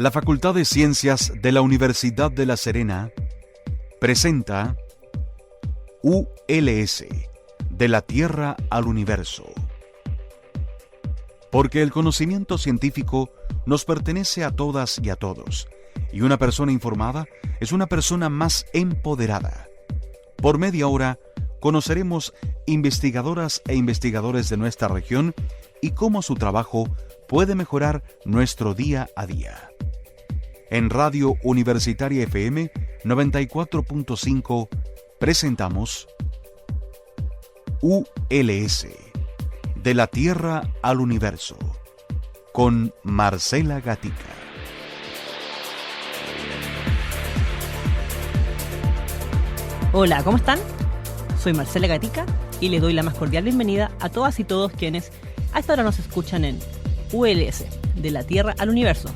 La Facultad de Ciencias de la Universidad de La Serena presenta ULS, de la Tierra al Universo. Porque el conocimiento científico nos pertenece a todas y a todos, y una persona informada es una persona más empoderada. Por media hora conoceremos investigadoras e investigadores de nuestra región y cómo su trabajo puede mejorar nuestro día a día. En Radio Universitaria FM 94.5 presentamos ULS, de la Tierra al Universo, con Marcela Gatica. Hola, ¿cómo están? Soy Marcela Gatica y les doy la más cordial bienvenida a todas y todos quienes a esta hora nos escuchan en ULS, de la Tierra al Universo,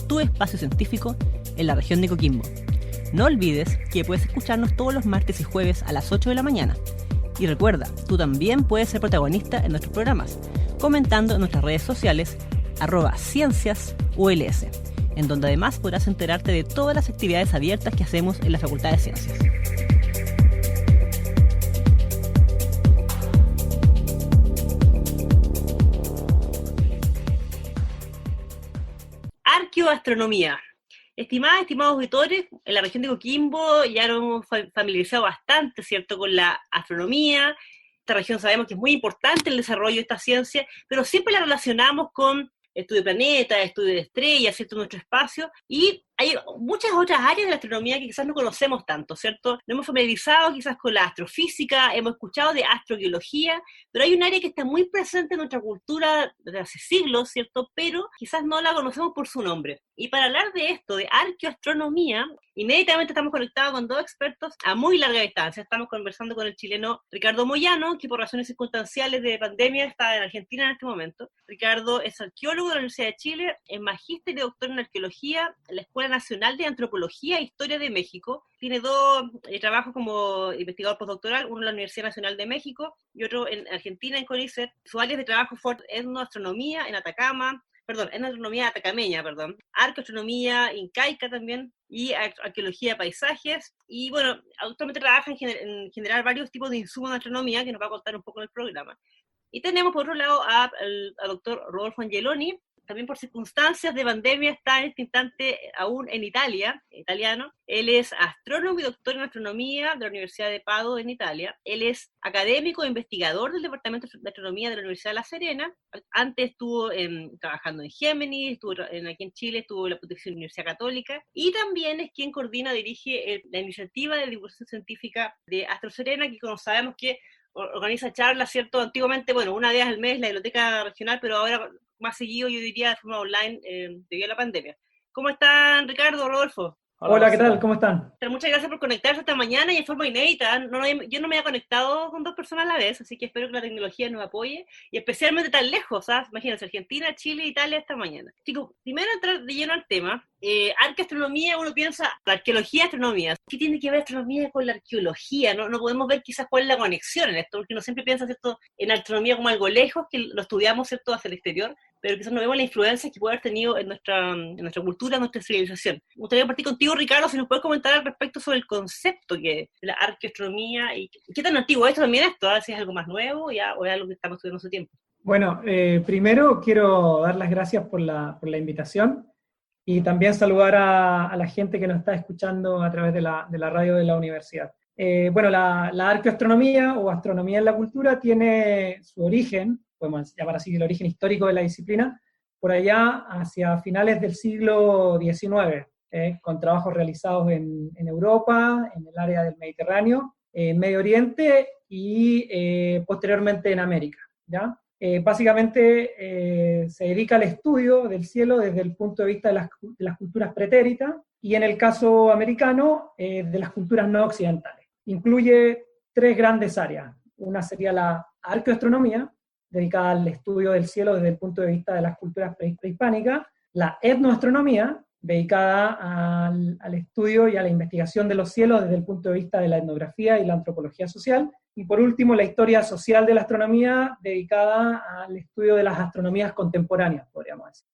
tu espacio científico en la región de Coquimbo. No olvides que puedes escucharnos todos los martes y jueves a las 8 de la mañana. Y recuerda, tú también puedes ser protagonista en nuestros programas, comentando en nuestras redes sociales @cienciasuls, en donde además podrás enterarte de todas las actividades abiertas que hacemos en la Facultad de Ciencias. Arqueoastronomía. Estimados auditores, en la región de Coquimbo ya nos hemos familiarizado bastante, ¿cierto?, con la astronomía. Esta región sabemos que es muy importante el desarrollo de esta ciencia, pero siempre la relacionamos con estudio de planetas, estudio de estrellas, ¿cierto?, nuestro espacio, y hay muchas otras áreas de la astronomía que quizás no conocemos tanto, ¿cierto? Nos hemos familiarizado quizás con la astrofísica, hemos escuchado de astrobiología, pero hay un área que está muy presente en nuestra cultura desde hace siglos, ¿cierto?, pero quizás no la conocemos por su nombre. Y para hablar de esto, de arqueoastronomía, inmediatamente estamos conectados con dos expertos a muy larga distancia. Estamos conversando con el chileno Ricardo Moyano, que por razones circunstanciales de pandemia está en Argentina en este momento. Ricardo es arqueólogo de la Universidad de Chile, es magíster y doctor en arqueología en la Escuela Nacional de Antropología e Historia de México. Tiene dos trabajos como investigador postdoctoral, uno en la Universidad Nacional de México y otro en Argentina, en CONICET. Su área de trabajo fue etnoastronomía en etnoastronomía atacameña, arqueoastronomía incaica también, y arqueología de paisajes. Y bueno, actualmente trabaja en generar varios tipos de insumos de astronomía, que nos va a contar un poco en el programa. Y tenemos por otro lado al doctor Rodolfo Angeloni. También por circunstancias de pandemia está en este instante aún en Italia, italiano. Él es astrónomo y doctor en astronomía de la Universidad de Padua en Italia. Él es académico e investigador del Departamento de Astronomía de la Universidad de La Serena. Antes estuvo trabajando en Géminis, aquí en Chile estuvo en la Pontificia Universidad Católica, y también es quien dirige la iniciativa de divulgación científica de Astro Serena, que como sabemos que organiza charlas, ¿cierto? Antiguamente, una vez al mes la biblioteca regional, pero ahora más seguido, yo diría, de forma online, debido a la pandemia. ¿Cómo están, Ricardo, Rodolfo? Hola, ¿qué tal? ¿Cómo están? Muchas gracias por conectarse esta mañana y en forma inédita. Yo no me había conectado con dos personas a la vez, así que espero que la tecnología nos apoye, y especialmente tan lejos, ¿sabes? Imagínense, Argentina, Chile, Italia esta mañana. Chicos, primero entrar de lleno al tema. Arqueoastronomía, uno piensa, la arqueología, astronomía. ¿Qué tiene que ver astronomía con la arqueología? No podemos ver quizás cuál es la conexión en esto, porque uno siempre piensa, ¿cierto?, en astronomía como algo lejos, que lo estudiamos, ¿cierto?, hacia el exterior, pero quizás no vemos la influencia que puede haber tenido en nuestra cultura, en nuestra civilización. Me gustaría partir contigo, Ricardo, si nos puedes comentar al respecto sobre el concepto de la arqueoastronomía y qué tan antiguo es también esto, si es algo más nuevo o es algo que estamos estudiando hace tiempo. Bueno, primero quiero dar las gracias por la invitación y también saludar a la gente que nos está escuchando a través de la radio de la universidad. La arqueoastronomía o astronomía en la cultura tiene su origen, podemos llamar así, el origen histórico de la disciplina, por allá hacia finales del siglo XIX, con trabajos realizados en Europa, en el área del Mediterráneo, en Medio Oriente y posteriormente en América, ¿ya? Básicamente se dedica al estudio del cielo desde el punto de vista de las culturas pretéritas y en el caso americano de las culturas no occidentales. Incluye tres grandes áreas. Una sería la arqueoastronomía, dedicada al estudio del cielo desde el punto de vista de las culturas prehispánicas, la etnoastronomía, dedicada al estudio y a la investigación de los cielos desde el punto de vista de la etnografía y la antropología social, y por último la historia social de la astronomía, dedicada al estudio de las astronomías contemporáneas, podríamos decir.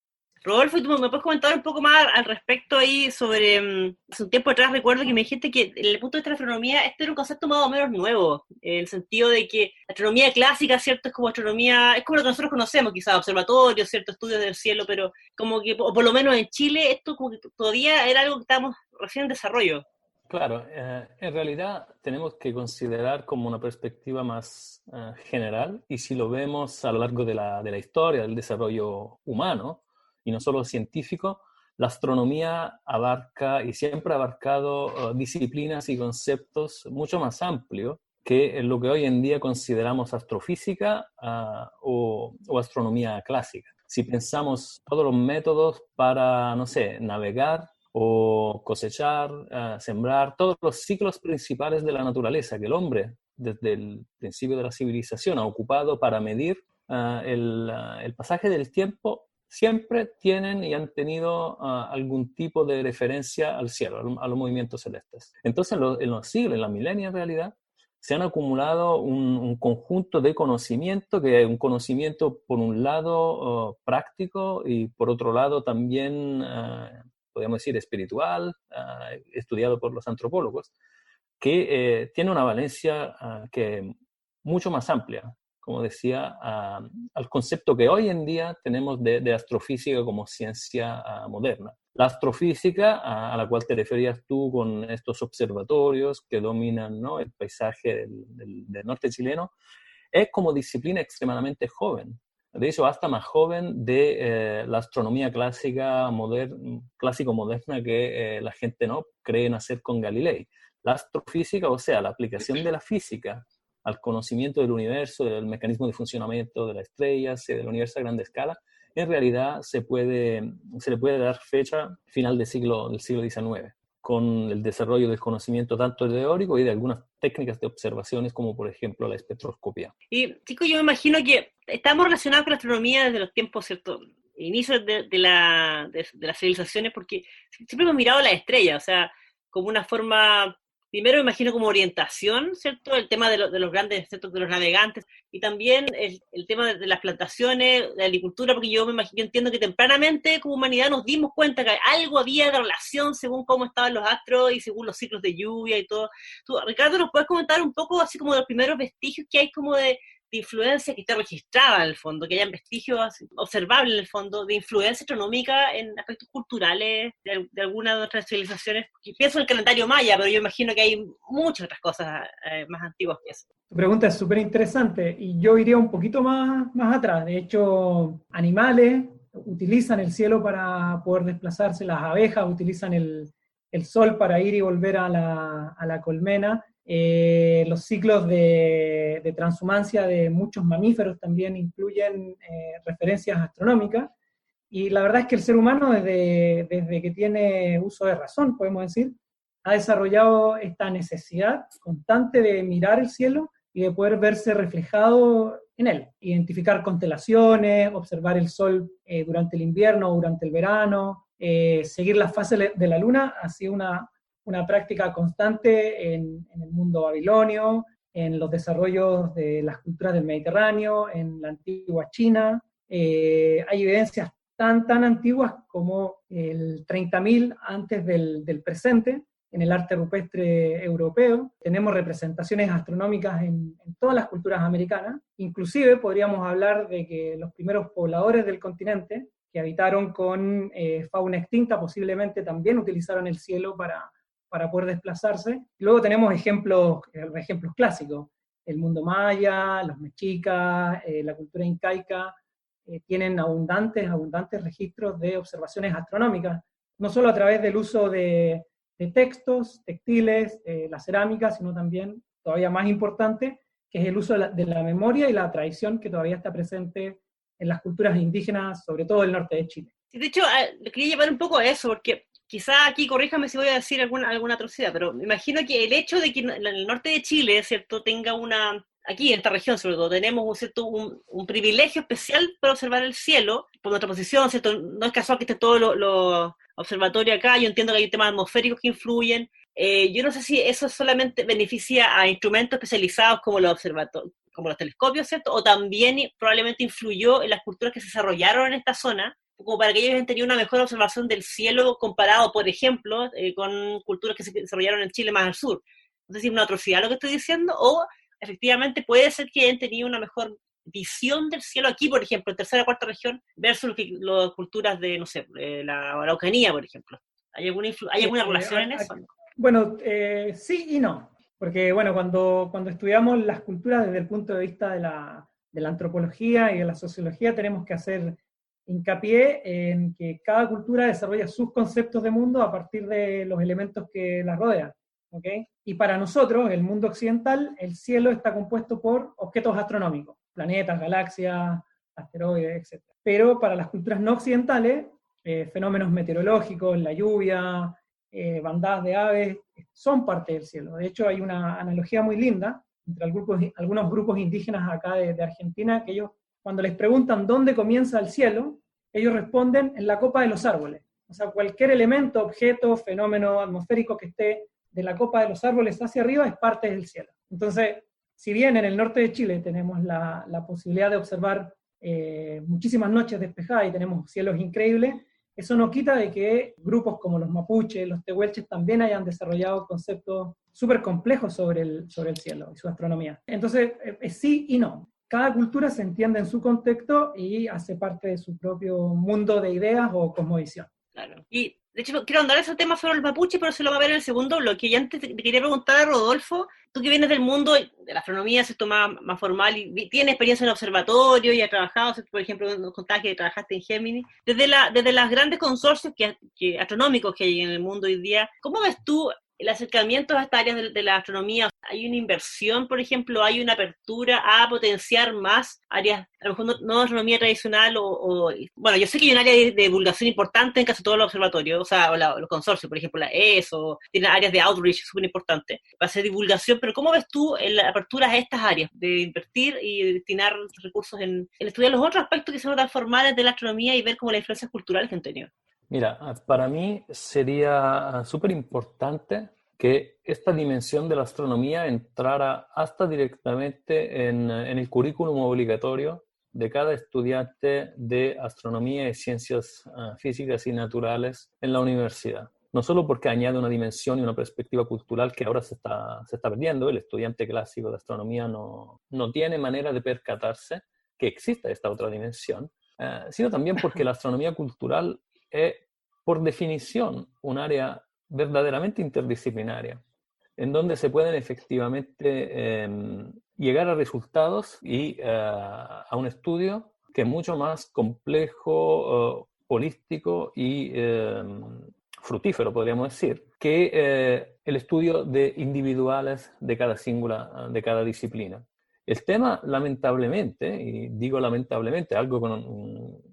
Rodolfo, ¿tú me puedes comentar un poco más al respecto ahí sobre, hace un tiempo atrás recuerdo que me dijiste que desde el punto de vista de la astronomía, este era un concepto más o menos nuevo, en el sentido de que la astronomía clásica, ¿cierto? Es como astronomía, es como lo que nosotros conocemos, quizás observatorios, ¿cierto? Estudios del cielo, pero como que, o por lo menos en Chile, esto como que todavía era algo que estábamos recién en desarrollo. Claro, en realidad tenemos que considerar como una perspectiva más general, y si lo vemos a lo largo de la historia del desarrollo humano, y no solo científico, la astronomía abarca y siempre ha abarcado disciplinas y conceptos mucho más amplios que lo que hoy en día consideramos astrofísica o astronomía clásica. Si pensamos todos los métodos para, no sé, navegar, o cosechar, sembrar, todos los ciclos principales de la naturaleza que el hombre, desde el principio de la civilización, ha ocupado para medir el pasaje del tiempo, siempre tienen y han tenido algún tipo de referencia al cielo, a los movimientos celestes. Entonces, en los siglos, en la milenia en realidad, se han acumulado un conjunto de conocimiento, que es un conocimiento por un lado práctico y por otro lado también podríamos decir espiritual, estudiado por los antropólogos, que tiene una valencia que mucho más amplia, como decía, al concepto que hoy en día tenemos de astrofísica como ciencia moderna. La astrofísica, a la cual te referías tú con estos observatorios que dominan, ¿no?, el paisaje del norte chileno, es como disciplina extremadamente joven. De hecho, hasta más joven de la astronomía clásico-moderna que la gente no cree nacer con Galilei. La astrofísica, o sea, la aplicación de la física al conocimiento del universo, del mecanismo de funcionamiento de las estrellas, del universo a gran escala, en realidad se le puede dar fecha final del siglo XIX, con el desarrollo del conocimiento tanto teórico y de algunas técnicas de observaciones, como por ejemplo la espectroscopia. Y chicos, yo me imagino que estamos relacionados con la astronomía desde los tiempos, ¿cierto?, inicios de las civilizaciones, porque siempre hemos mirado las estrellas, o sea, como una forma, primero me imagino como orientación, ¿cierto?, el tema de los grandes, ¿cierto?, de los navegantes, y también el tema de las plantaciones, de la agricultura, porque yo entiendo que tempranamente como humanidad nos dimos cuenta que algo había de relación según cómo estaban los astros y según los ciclos de lluvia y todo. Tú, Ricardo, ¿nos puedes comentar un poco así como de los primeros vestigios que hay como de influencia que está registrada en el fondo, que hayan vestigios observables en el fondo de influencia astronómica en aspectos culturales de alguna de nuestras civilizaciones? Y pienso en el calendario maya, pero yo imagino que hay muchas otras cosas más antiguas que eso. Tu pregunta es súper interesante y yo iría un poquito más atrás. De hecho, animales utilizan el cielo para poder desplazarse, las abejas utilizan el sol para ir y volver a la colmena. Los ciclos de transhumancia de muchos mamíferos también incluyen referencias astronómicas, y la verdad es que el ser humano desde que tiene uso de razón, podemos decir, ha desarrollado esta necesidad constante de mirar el cielo y de poder verse reflejado en él, identificar constelaciones, observar el sol durante el invierno o durante el verano, seguir las fases de la luna. Ha sido una práctica constante en el mundo babilonio, en los desarrollos de las culturas del Mediterráneo, en la antigua China. Hay evidencias tan antiguas como el 30.000 antes del presente, en el arte rupestre europeo. Tenemos representaciones astronómicas en todas las culturas americanas. Inclusive podríamos hablar de que los primeros pobladores del continente, que habitaron con fauna extinta, posiblemente también utilizaron el cielo para poder desplazarse. Luego tenemos ejemplos clásicos. El mundo maya, los mexicas, la cultura incaica, tienen abundantes registros de observaciones astronómicas, no solo a través del uso de textos, textiles, la cerámica, sino también, todavía más importante, que es el uso de la memoria y la tradición que todavía está presente en las culturas indígenas, sobre todo del norte de Chile. De hecho, le quería llevar un poco a eso, porque quizá aquí, corríjame si voy a decir alguna atrocidad, pero me imagino que el hecho de que en el norte de Chile, ¿cierto?, tenga aquí en esta región sobre todo, tenemos un privilegio especial para observar el cielo, por nuestra posición, ¿cierto? No es casual que esté todo lo observatorio acá. Yo entiendo que hay temas atmosféricos que influyen. Yo no sé si eso solamente beneficia a instrumentos especializados como los telescopios, ¿cierto? O también probablemente influyó en las culturas que se desarrollaron en esta zona, como para que ellos hayan tenido una mejor observación del cielo comparado, por ejemplo, con culturas que se desarrollaron en Chile más al sur. No sé si es una atrocidad lo que estoy diciendo, o efectivamente puede ser que hayan tenido una mejor visión del cielo aquí, por ejemplo, en tercera o cuarta región, versus las culturas de, no sé, la Araucanía, por ejemplo. ¿Hay alguna relación en eso? Bueno, sí y no. Porque, bueno, cuando estudiamos las culturas desde el punto de vista de la antropología y de la sociología, tenemos que hacer hincapié en que cada cultura desarrolla sus conceptos de mundo a partir de los elementos que la rodean. ¿Okay? Y para nosotros, el mundo occidental, el cielo está compuesto por objetos astronómicos, planetas, galaxias, asteroides, etc. Pero para las culturas no occidentales, fenómenos meteorológicos, la lluvia, bandadas de aves, son parte del cielo. De hecho, hay una analogía muy linda entre algunos grupos indígenas acá de Argentina, que ellos, cuando les preguntan dónde comienza el cielo, ellos responden en la copa de los árboles. O sea, cualquier elemento, objeto, fenómeno atmosférico que esté de la copa de los árboles hacia arriba es parte del cielo. Entonces, si bien en el norte de Chile tenemos la posibilidad de observar muchísimas noches despejadas y tenemos cielos increíbles, eso no quita de que grupos como los mapuches, los tehuelches también hayan desarrollado conceptos súper complejos sobre el cielo y su astronomía. Entonces, sí y no. Cada cultura se entiende en su contexto y hace parte de su propio mundo de ideas o cosmovisión. Claro. Y de hecho, quiero andar ese tema sobre el mapuche, pero se lo va a ver en el segundo bloque. Y antes te quería preguntar a Rodolfo, tú que vienes del mundo de la astronomía, ¿cierto?, más formal, y tienes experiencia en observatorio y has trabajado, ¿cierto?, por ejemplo, nos contabas que trabajaste en Gemini. Desde las grandes consorcios astronómicos que hay en el mundo hoy día, ¿cómo ves tú el acercamiento a estas áreas de la astronomía? ¿Hay una inversión, por ejemplo? ¿Hay una apertura a potenciar más áreas, a lo mejor no de astronomía tradicional? Bueno, yo sé que hay un área de divulgación importante en casi todos los observatorios, o sea, los consorcios, por ejemplo, la ESO, tiene áreas de outreach súper importantes para hacer divulgación, pero ¿cómo ves tú la apertura a estas áreas de invertir y destinar recursos en estudiar los otros aspectos que son tan formales de la astronomía y ver como las influencias culturales que han tenido? Mira, para mí sería súper importante que esta dimensión de la astronomía entrara hasta directamente en el currículum obligatorio de cada estudiante de astronomía y ciencias físicas y naturales en la universidad. No solo porque añade una dimensión y una perspectiva cultural que ahora se está perdiendo, el estudiante clásico de astronomía no tiene manera de percatarse que exista esta otra dimensión, sino también porque la astronomía cultural es, por definición, un área verdaderamente interdisciplinaria, en donde se pueden efectivamente llegar a resultados y a un estudio que es mucho más complejo, holístico y fructífero, podríamos decir, que el estudio de individuales de cada disciplina. El tema, lamentablemente, y digo lamentablemente, algo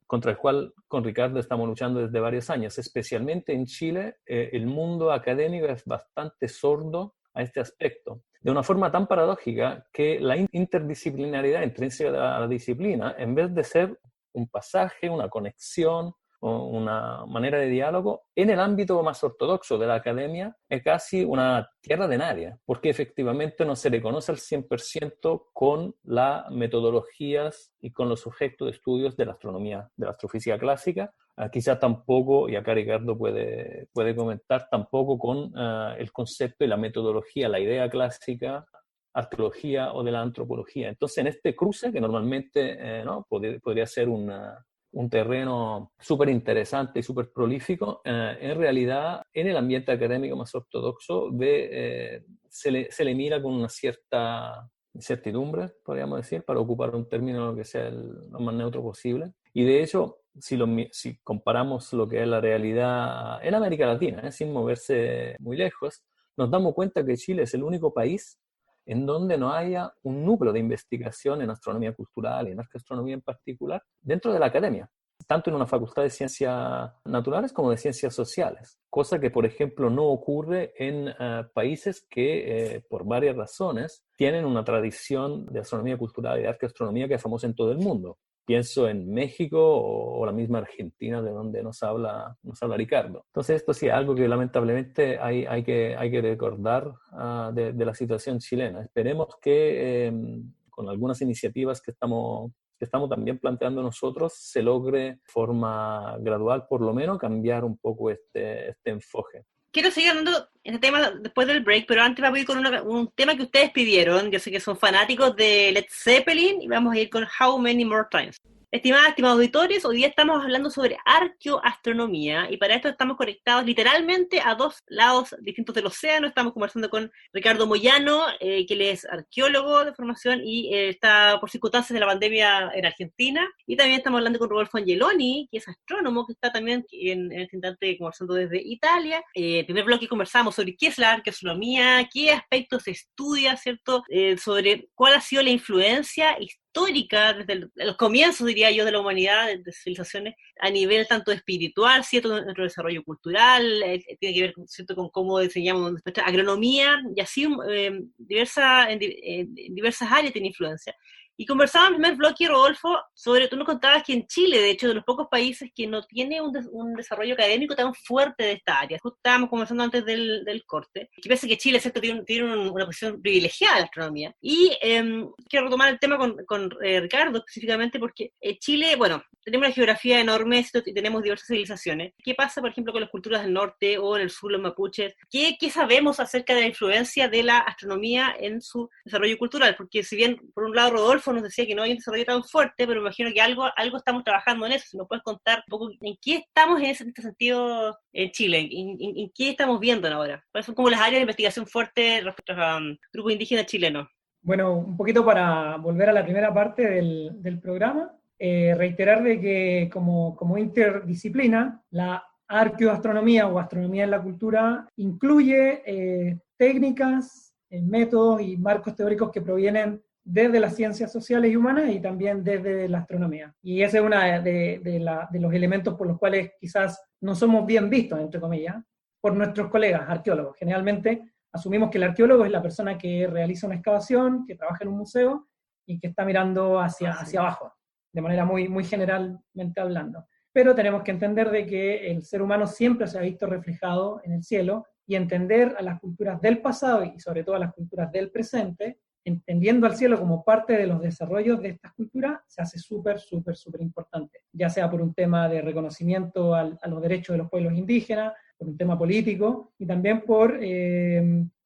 contra el cual con Ricardo estamos luchando desde varios años, especialmente en Chile, el mundo académico es bastante sordo a este aspecto, de una forma tan paradójica que la interdisciplinaridad intrínseca de la disciplina, en vez de ser un pasaje, una conexión, una manera de diálogo, en el ámbito más ortodoxo de la academia es casi una tierra de nadie, porque efectivamente no se le conoce al 100% con las metodologías y con los objetos de estudios de la astronomía, de la astrofísica clásica, quizá tampoco, y acá Ricardo puede comentar, tampoco con el concepto y la metodología, la idea clásica, arqueología o de la antropología. Entonces, en este cruce, que normalmente podría ser un terreno súper interesante y súper prolífico, en realidad en el ambiente académico más ortodoxo se le mira con una cierta incertidumbre, podríamos decir, para ocupar un término que sea lo más neutro posible. Y de hecho, si comparamos lo que es la realidad en América Latina, sin moverse muy lejos, nos damos cuenta que Chile es el único país en donde no haya un núcleo de investigación en astronomía cultural y en arqueastronomía en particular dentro de la academia, tanto en una facultad de ciencias naturales como de ciencias sociales, cosa que, por ejemplo, no ocurre en países que, por varias razones, tienen una tradición de astronomía cultural y de arqueastronomía que es famosa en todo el mundo. Pienso en México o la misma Argentina, de donde nos habla Ricardo. Entonces, esto sí es algo que lamentablemente hay que recordar de la situación chilena. Esperemos que con algunas iniciativas que estamos que estamos también planteando nosotros se logre de forma gradual, por lo menos, cambiar un poco este enfoque. Quiero seguir hablando este tema después del break, pero antes vamos a ir con un tema que ustedes pidieron. Yo sé que son fanáticos de Led Zeppelin y vamos a ir con How Many More Times. Estimados auditores, hoy día estamos hablando sobre arqueoastronomía y para esto estamos conectados literalmente a dos lados distintos del océano. Estamos conversando con Ricardo Moyano, que él es arqueólogo de formación y está por circunstancias de la pandemia en Argentina. Y también estamos hablando con Rodolfo Angeloni, que es astrónomo, que está también en este instante conversando desde Italia. En el primer bloque conversamos sobre qué es la arqueoastronomía, qué aspectos se estudia, ¿cierto? Sobre cuál ha sido la influencia histórica desde los comienzos, diría yo, de la humanidad, de civilizaciones, a nivel tanto espiritual, ¿cierto?, nuestro desarrollo cultural, tiene que ver, ¿cierto?, con cómo diseñamos nuestra agronomía, y así en diversas áreas tiene influencia. Y conversaba en el primer bloque, Rodolfo, sobre, tú nos contabas que en Chile, de hecho, de los pocos países que no tiene un desarrollo académico tan fuerte de esta área. Justo estábamos conversando antes del corte, que parece que Chile, ¿cierto?, tiene una posición privilegiada en la astronomía. Y quiero retomar el tema con Ricardo específicamente, porque Chile, bueno, tenemos una geografía enorme, ¿cierto?, y tenemos diversas civilizaciones. ¿Qué pasa, por ejemplo, con las culturas del norte o en el sur, los mapuches? ¿Qué sabemos acerca de la influencia de la astronomía en su desarrollo cultural? Porque si bien, por un lado, Rodolfo nos decía que no hay un desarrollo tan fuerte, pero me imagino que algo estamos trabajando en eso. Si nos puedes contar un poco en qué estamos en este sentido en Chile, en qué estamos viendo ahora. ¿Cuáles son como las áreas de investigación fuerte respecto a grupos indígenas chilenos? Bueno, un poquito para volver a la primera parte del programa, reiterar de que como interdisciplina, la arqueoastronomía o astronomía en la cultura incluye técnicas, métodos y marcos teóricos que provienen desde las ciencias sociales y humanas y también desde la astronomía. Y ese es uno de los elementos por los cuales quizás no somos bien vistos, entre comillas, por nuestros colegas arqueólogos. Generalmente asumimos que el arqueólogo es la persona que realiza una excavación, que trabaja en un museo y que está mirando hacia abajo, de manera muy, muy generalmente hablando. Pero tenemos que entender de que el ser humano siempre se ha visto reflejado en el cielo y entender a las culturas del pasado y sobre todo a las culturas del presente, entendiendo al cielo como parte de los desarrollos de estas culturas, se hace súper importante, ya sea por un tema de reconocimiento a los derechos de los pueblos indígenas, por un tema político, y también por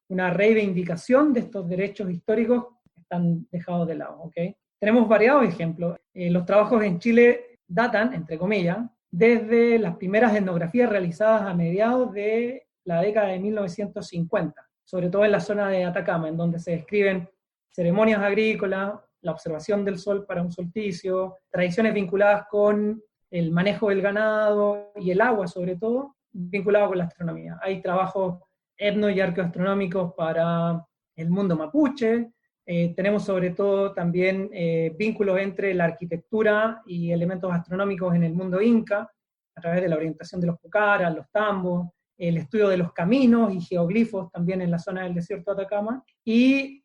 una reivindicación de estos derechos históricos que están dejados de lado, ¿okay? Tenemos variados ejemplos. Los trabajos en Chile datan, entre comillas, desde las primeras etnografías realizadas a mediados de la década de 1950, sobre todo en la zona de Atacama, en donde se describen ceremonias agrícolas, la observación del sol para un solsticio, tradiciones vinculadas con el manejo del ganado y el agua sobre todo, vinculados con la astronomía. Hay trabajos etno- y arqueoastronómicos para el mundo mapuche, tenemos sobre todo también vínculos entre la arquitectura y elementos astronómicos en el mundo inca, a través de la orientación de los pucaras, los tambos, el estudio de los caminos y geoglifos también en la zona del desierto de Atacama, y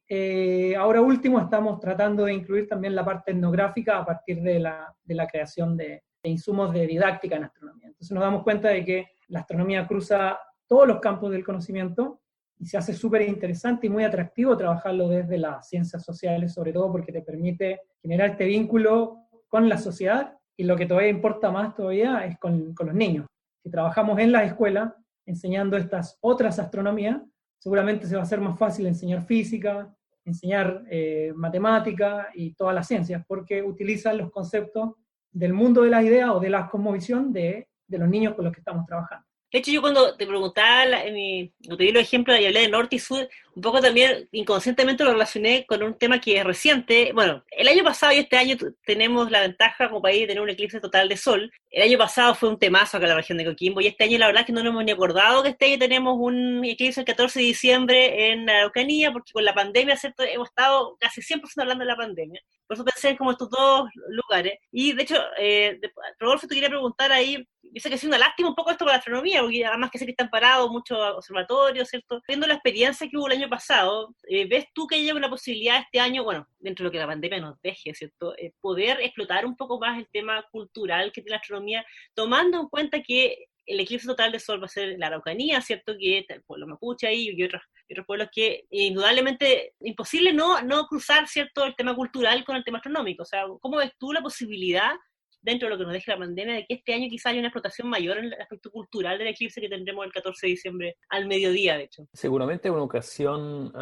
ahora último estamos tratando de incluir también la parte etnográfica a partir de la creación de insumos de didáctica en astronomía. Entonces nos damos cuenta de que la astronomía cruza todos los campos del conocimiento y se hace súper interesante y muy atractivo trabajarlo desde las ciencias sociales, sobre todo porque te permite generar este vínculo con la sociedad, y lo que todavía importa más todavía es con los niños. Si trabajamos en las escuelas enseñando estas otras astronomías, seguramente se va a hacer más fácil enseñar física, enseñar matemática y todas las ciencias, porque utilizan los conceptos del mundo de las ideas o de la cosmovisión de los niños con los que estamos trabajando. De hecho, yo cuando te preguntaba, cuando te di los ejemplos y hablé de norte y sur, un poco también inconscientemente lo relacioné con un tema que es reciente. Bueno, el año pasado y este año tenemos la ventaja como país de tener un eclipse total de sol. El año pasado fue un temazo acá en la región de Coquimbo, y este año la verdad es que no nos hemos ni acordado que este año tenemos un eclipse el 14 de diciembre en la Araucanía, porque con la pandemia, ¿cierto?, hemos estado casi 100% hablando de la pandemia. Por eso pensé en como estos dos lugares. Y de hecho, Rodolfo, te quería preguntar ahí, yo sé que es una lástima un poco esto con la astronomía, porque además que sé que están parados muchos observatorios, ¿cierto? Viendo la experiencia que hubo el año pasado, ¿ves tú que hay una posibilidad este año, bueno, dentro de lo que la pandemia nos deje, ¿cierto?, poder explotar un poco más el tema cultural que tiene la astronomía, tomando en cuenta que el eclipse total de sol va a ser la Araucanía, ¿cierto? Que está el pueblo mapuche ahí y otros pueblos que indudablemente imposible no cruzar, ¿cierto?, el tema cultural con el tema astronómico. O sea, ¿cómo ves tú la posibilidad, dentro de lo que nos deje la pandemia, de que este año quizá haya una explotación mayor en el aspecto cultural del eclipse que tendremos el 14 de diciembre al mediodía, de hecho? Seguramente es una ocasión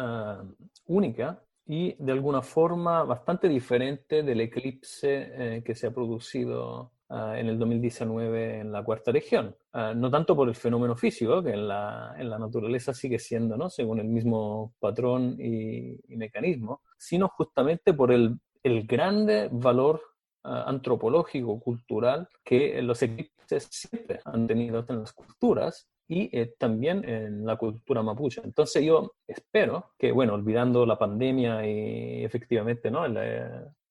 única y de alguna forma bastante diferente del eclipse que se ha producido en el 2019 en la cuarta región. No tanto por el fenómeno físico, que en la naturaleza sigue siendo, ¿no?, según el mismo patrón y mecanismo, sino justamente por el grande valor antropológico, cultural, que los eclipses siempre han tenido en las culturas y también en la cultura mapuche. Entonces yo espero que, bueno, olvidando la pandemia y efectivamente, ¿no?,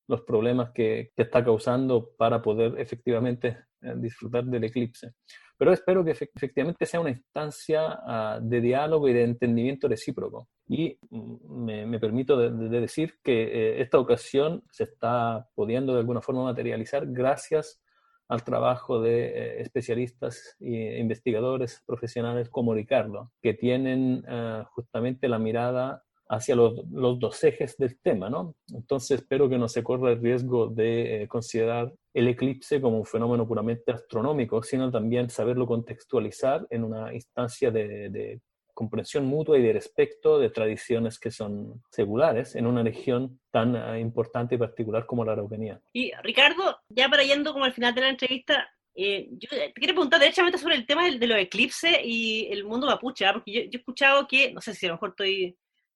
los problemas que está causando para poder efectivamente disfrutar del eclipse, pero espero que efectivamente sea una instancia de diálogo y de entendimiento recíproco. Y me permito de decir que esta ocasión se está pudiendo de alguna forma materializar gracias al trabajo de especialistas e investigadores profesionales como Ricardo, que tienen justamente la mirada hacia los dos ejes del tema, ¿no? Entonces espero que no se corra el riesgo de considerar el eclipse como un fenómeno puramente astronómico, sino también saberlo contextualizar en una instancia de comprensión mutua y de respeto de tradiciones que son seculares en una región tan importante y particular como la Araucanía. Y Ricardo, ya para yendo como al final de la entrevista, yo te quiero preguntar derechamente sobre el tema de los eclipses y el mundo mapuche, porque yo he escuchado que, no sé si a lo mejor estoy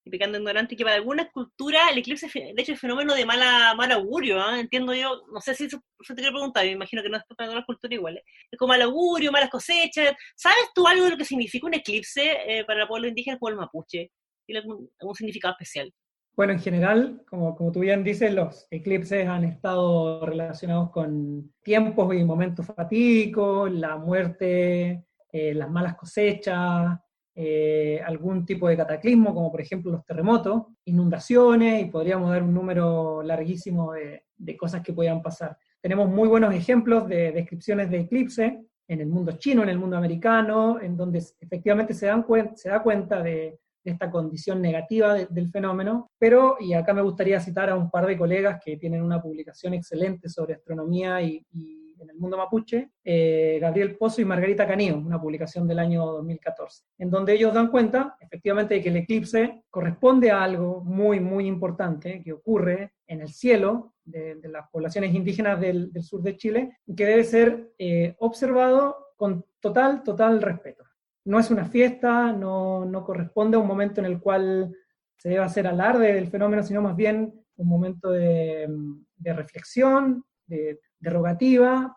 pecando ignorante, que para algunas culturas el eclipse, de hecho, es fenómeno de mal augurio, ¿eh? Entiendo yo, no sé si eso te quiero preguntar, me imagino que no es para todas las culturas iguales. Es como mal augurio, malas cosechas. ¿Sabes tú algo de lo que significa un eclipse para el pueblo indígena, el pueblo mapuche? ¿Tiene algún significado especial? Bueno, en general, como tú bien dices, los eclipses han estado relacionados con tiempos y momentos fatídicos, la muerte, las malas cosechas, algún tipo de cataclismo, como por ejemplo los terremotos, inundaciones, y podríamos dar un número larguísimo de cosas que podían pasar. Tenemos muy buenos ejemplos de descripciones de eclipse en el mundo chino, en el mundo americano, en donde efectivamente se da cuenta de esta condición negativa del fenómeno, pero, y acá me gustaría citar a un par de colegas que tienen una publicación excelente sobre astronomía y en el mundo mapuche, Gabriel Pozo y Margarita Canío, una publicación del año 2014, en donde ellos dan cuenta, efectivamente, de que el eclipse corresponde a algo muy, muy importante que ocurre en el cielo de las poblaciones indígenas del sur de Chile, y que debe ser observado con total respeto. No es una fiesta, no corresponde a un momento en el cual se debe hacer alarde del fenómeno, sino más bien un momento de reflexión, de rogativa,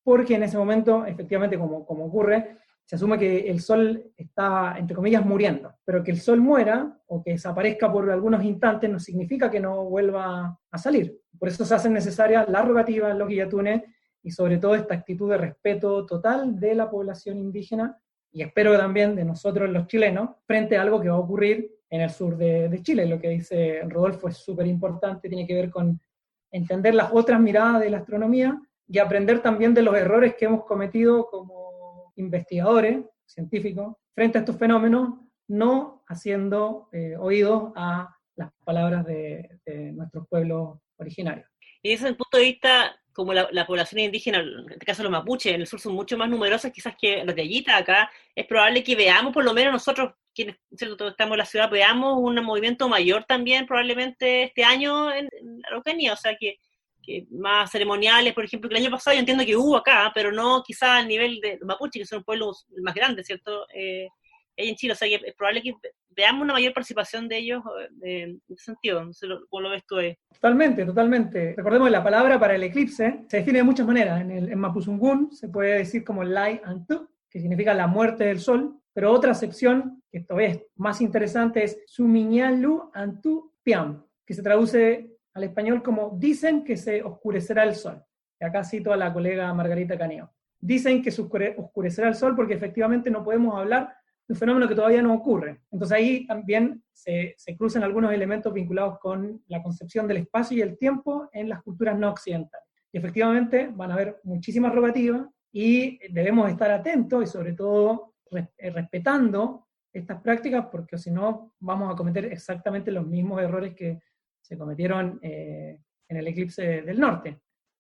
porque en ese momento, efectivamente, como ocurre, se asume que el Sol está, entre comillas, muriendo, pero que el Sol muera o que desaparezca por algunos instantes no significa que no vuelva a salir. Por eso se hacen necesarias las rogativas, los guillatunes, y sobre todo esta actitud de respeto total de la población indígena, y espero también de nosotros los chilenos, frente a algo que va a ocurrir en el sur de Chile. Lo que dice Rodolfo es súper importante, tiene que ver con entender las otras miradas de la astronomía y aprender también de los errores que hemos cometido como investigadores, científicos, frente a estos fenómenos, no haciendo oídos a las palabras de nuestros pueblos originarios. Y desde el punto de vista, como la población indígena, en este caso los mapuches, en el sur son mucho más numerosas quizás que los de Ayita acá, es probable que veamos, por lo menos nosotros, quienes estamos en la ciudad, veamos un movimiento mayor también probablemente este año en la Araucanía, o sea que más ceremoniales, por ejemplo, que el año pasado yo entiendo que hubo acá, pero no quizás al nivel de los mapuches, que son pueblos más grandes, ¿cierto? Ahí en Chile, o sea que es probable que veamos una mayor participación de ellos en ese sentido. No sé cómo lo ves tú ahí. Totalmente. Recordemos que la palabra para el eclipse se define de muchas maneras. En Mapuzungún se puede decir como Lai Antu, que significa la muerte del sol, pero otra acepción, que esto es más interesante, es Sumiñalu Antu Piam, que se traduce al español como dicen que se oscurecerá el sol. Y acá cito a la colega Margarita Canío. Dicen que se oscurecerá el sol porque efectivamente no podemos hablar de un fenómeno que todavía no ocurre. Entonces ahí también se cruzan algunos elementos vinculados con la concepción del espacio y el tiempo en las culturas no occidentales. Y efectivamente van a haber muchísimas rogativas y debemos estar atentos y sobre todo respetando estas prácticas, porque si no vamos a cometer exactamente los mismos errores que se cometieron en el eclipse del norte,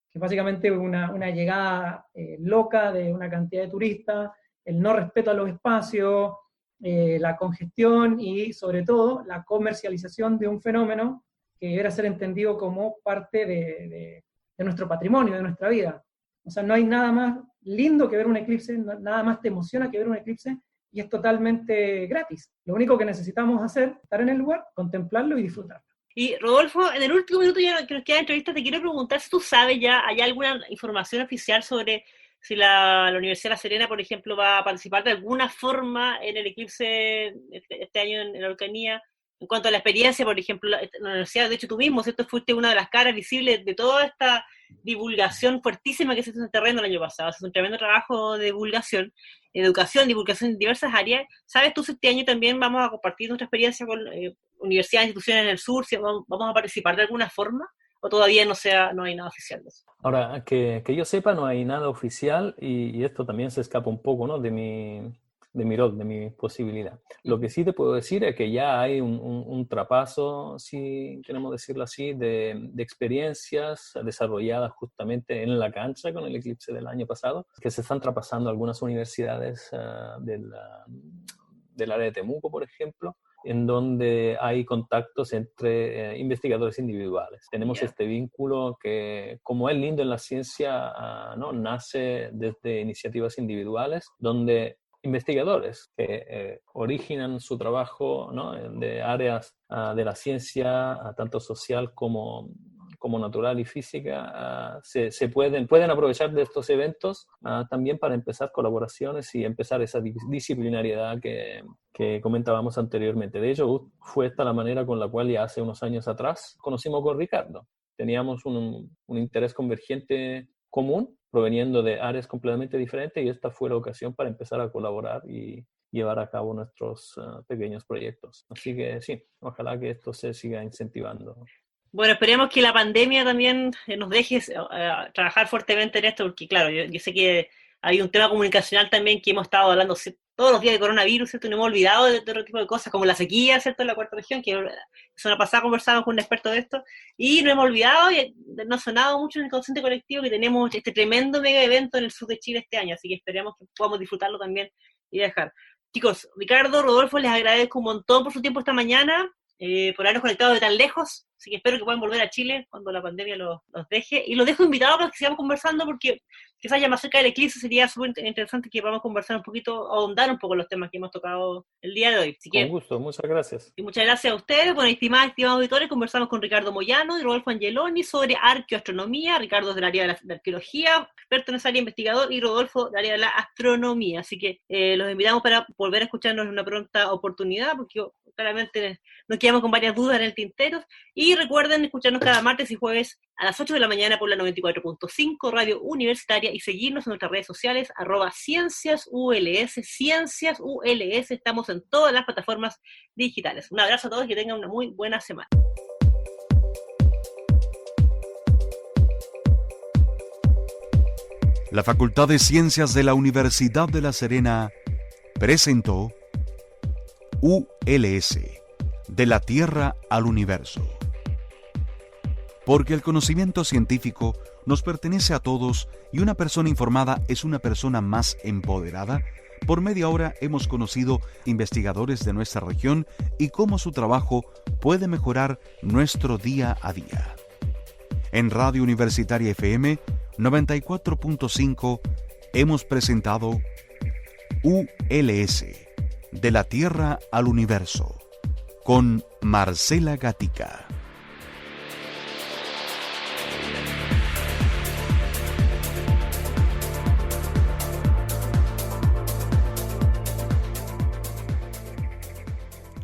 que básicamente una llegada loca de una cantidad de turistas, el no respeto a los espacios, la congestión y sobre todo la comercialización de un fenómeno que deberá ser entendido como parte de nuestro patrimonio, de nuestra vida. O sea, no hay nada más lindo que ver un eclipse, nada más te emociona que ver un eclipse, y es totalmente gratis. Lo único que necesitamos hacer es estar en el lugar, contemplarlo y disfrutarlo. Y Rodolfo, en el último minuto ya que nos queda de entrevista, te quiero preguntar si tú sabes ya, ¿hay alguna información oficial sobre si la Universidad de La Serena, por ejemplo, va a participar de alguna forma en el eclipse este año en la Araucanía? En cuanto a la experiencia, por ejemplo, la universidad, de hecho tú mismo, ¿cierto? Fuiste una de las caras visibles de toda esta divulgación fuertísima que se hizo en el terreno el año pasado. Es un tremendo trabajo de divulgación, educación, divulgación en diversas áreas. ¿Sabes tú si este año también vamos a compartir nuestra experiencia con universidades, instituciones en el sur? Si vamos a participar de alguna forma, o todavía no hay nada oficial de eso? Ahora, que yo sepa, no hay nada oficial, y esto también se escapa un poco, ¿no?, de mi rol, de mi posibilidad. Lo que sí te puedo decir es que ya hay un trapazo, si queremos decirlo así, de experiencias desarrolladas justamente en la cancha con el eclipse del año pasado, que se están trapasando algunas universidades del área de Temuco, por ejemplo, en donde hay contactos entre investigadores individuales. Tenemos este vínculo que, como es lindo en la ciencia, ¿no?, nace desde iniciativas individuales, donde investigadores que originan su trabajo, ¿no?, de áreas de la ciencia, tanto social como natural y física, pueden aprovechar de estos eventos también para empezar colaboraciones y empezar esa disciplinariedad que comentábamos anteriormente. De hecho, fue esta la manera con la cual ya hace unos años atrás conocimos con Ricardo. Teníamos un interés convergente común, proveniendo de áreas completamente diferentes, y esta fue la ocasión para empezar a colaborar y llevar a cabo nuestros pequeños proyectos. Así que sí, ojalá que esto se siga incentivando. Bueno, esperemos que la pandemia también nos deje trabajar fuertemente en esto, porque claro, yo sé que hay un tema comunicacional también que hemos estado hablando todos los días de coronavirus, ¿cierto? No hemos olvidado de otro tipo de cosas, como la sequía, ¿cierto?, en la cuarta región, que la semana pasada conversamos con un experto de esto, y no hemos olvidado, y nos ha sonado mucho en el consciente colectivo, que tenemos este tremendo mega evento en el sur de Chile este año, así que esperemos que podamos disfrutarlo también y dejar. Chicos, Ricardo, Rodolfo, les agradezco un montón por su tiempo esta mañana, por habernos conectado de tan lejos, así que espero que puedan volver a Chile cuando la pandemia los deje, y los dejo invitados para que sigamos conversando, porque quizás ya más cerca del eclipse sería súper interesante que podamos conversar un poquito, ahondar un poco en los temas que hemos tocado el día de hoy. Así que, con gusto, muchas gracias. Y muchas gracias a ustedes. Bueno, estimados auditores, conversamos con Ricardo Moyano y Rodolfo Angeloni sobre arqueoastronomía. Ricardo es del área de la arqueología, experto en esa área, investigador, y Rodolfo del área de la astronomía. Así que los invitamos para volver a escucharnos en una pronta oportunidad, porque claramente nos quedamos con varias dudas en el tintero. Y recuerden escucharnos cada martes y jueves a las 8 de la mañana por la 94.5 Radio Universitaria, y seguirnos en nuestras redes sociales, @CienciasULS, CienciasULS. Estamos en todas las plataformas digitales. Un abrazo a todos y que tengan una muy buena semana. La Facultad de Ciencias de la Universidad de La Serena presentó ULS, de la Tierra al Universo. Porque el conocimiento científico nos pertenece a todos y una persona informada es una persona más empoderada, por media hora hemos conocido investigadores de nuestra región y cómo su trabajo puede mejorar nuestro día a día. En Radio Universitaria FM 94.5 hemos presentado ULS, de la Tierra al Universo, con Marcela Gatica.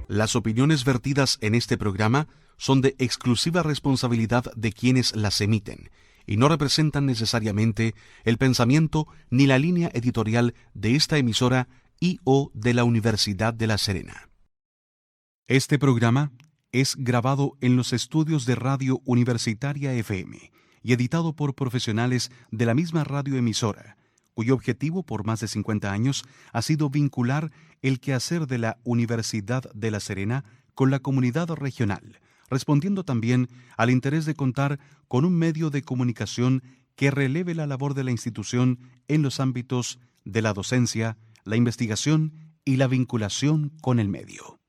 Las opiniones vertidas en este programa son de exclusiva responsabilidad de quienes las emiten y no representan necesariamente el pensamiento ni la línea editorial de esta emisora y/o de la Universidad de La Serena. Este programa es grabado en los estudios de Radio Universitaria FM y editado por profesionales de la misma radioemisora, cuyo objetivo por más de 50 años ha sido vincular el quehacer de la Universidad de La Serena con la comunidad regional, respondiendo también al interés de contar con un medio de comunicación que releve la labor de la institución en los ámbitos de la docencia, la investigación y la vinculación con el medio.